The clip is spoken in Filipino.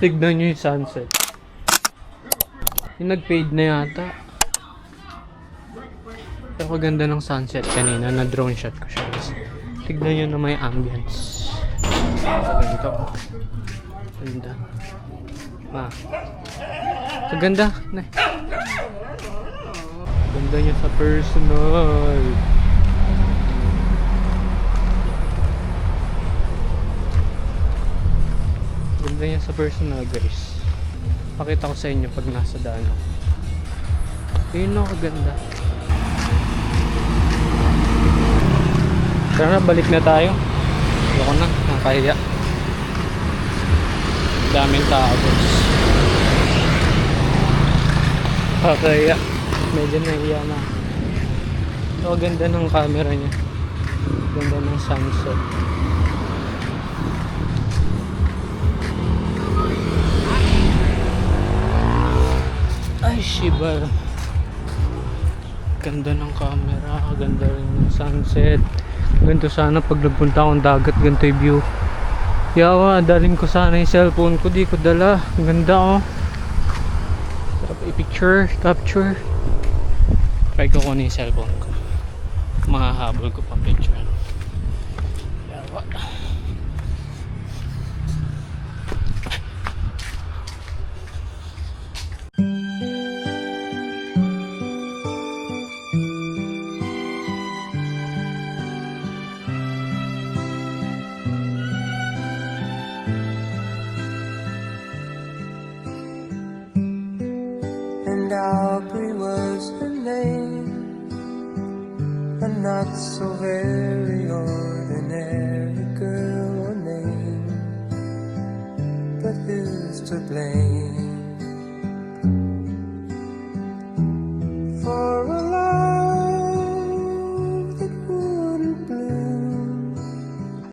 Tignan nyo yung sunset. Yung nag-fade na yata. Pero ganda ng sunset kanina. Na-drone shot ko siya. Tignan nyo na may ambience. Ganito. Ganda. Ganda. Ganda niya sa personal. Ganda niya sa personal, guys. Pakita ko sa inyo pag nasa daan ako. Ayun o, kaganda. Tara na, balik na tayo. Ayoko na, nakahiya. Daming tao, guys. Kakahiya. Medyo nahiya na. So, ganda ng camera niya. Ganda ng sunset. Ay, shiba. Ganda ng camera. Ganda rin ng sunset. Ganito sana pag nagpunta akong dagat. Ganito yung view. Yawa, dalhin ko sana yung cellphone ko. Di ko dala. Ganda oh. Sarap i-picture, capture. Try ko kunin yung cellphone ko. Mahahabol ko pang picture. Yawa. And Aubrey was her name, a not so very ordinary girl or name, but who's to blame?